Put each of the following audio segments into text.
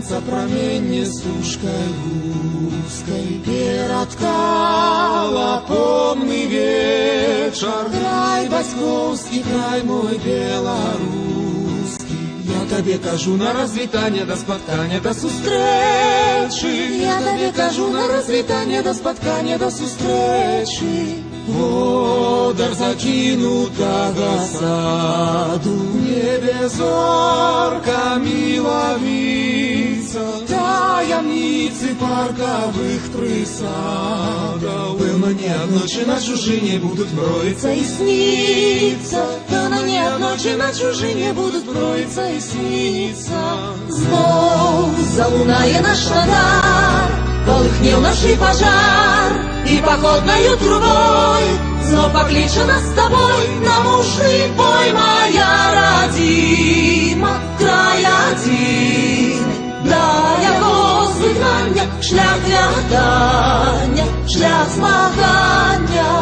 сонца промень стужкой узкой. Ператкала помный вечер, край бацькоўскі, край мой белорусский. Я тебе кажу на развитание, до споткания, до сустрэчы. Я тебе кажу на развитание, до споткания, до сустрэчы. Водар закинутого саду, в небе зорка миловица, таямницы парковых присадов. Певно, не от ночи на чужине будут броиться и сниться. Певно, не от ночи на чужине будут броиться и сниться. Знов залунає наш радар, полыхнел наш пожар, и походною трубой знов покличе нас с тобой на мужний бой. Моя родима, край один, для його звикання, шлях в'ядання, шлях змагання.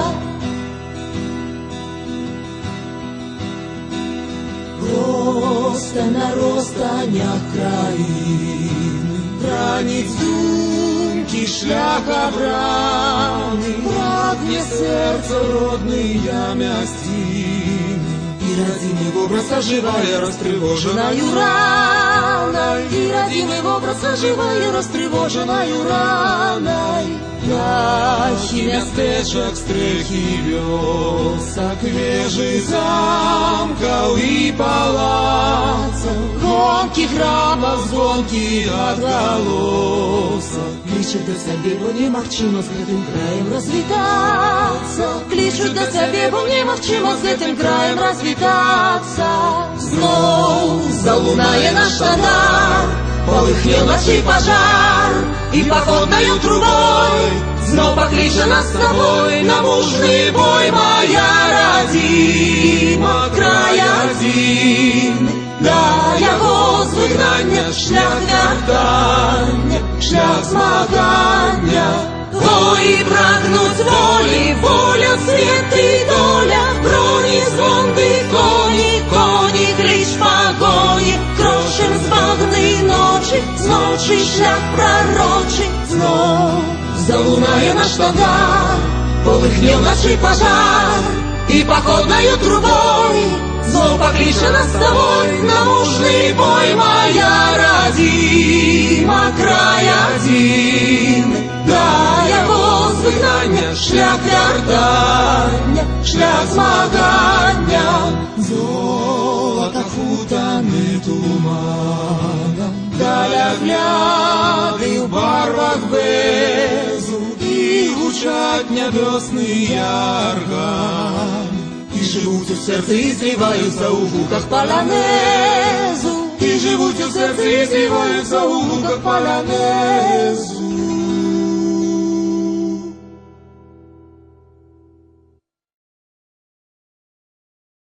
Просто на розстанях країни бранить думки шлях обраны. Прагне сердце родные мястины, и родимый образ оживая растревоженою раной. И родимый образ оживая растревоженою раной. Дахи мястэчак, стрэхі вёсак, вежы замкаў и палацаў, гонкі храмаў, звонкі адгалосак. Клічуць да сябе, бо немагчыма з гэтым краем развітацца. Клічуць да сябе, бо немагчыма з гэтым краем развітацца. Зноў залунае наш радар, полыхнел наш пожар, и походною трубой знов покличе нас с тобой на мужный бой. Моя родима, край один, для його звигнання, шлях в'ядання, шлях змагання. Ой, прагнуть волі, воля, світ і доля, броні, звонки, коні, коні, клич погоні, крошем з багни ночі, з ночі шлях пророчий. Знов залунає наш радар, полыхнел наш пожар, и походною трубой знов покличе нас с тобой на мужний бой. Моя родима, край один, для його звигнання, шлях в'ядання, шлях змагання. Золото хутаны туманом, далягляды в барвах безу, и гучать небесные органы. И живут у сердца и сливаются у гуках полонезу. И живут у сердца и сливаются у гуках полонезу.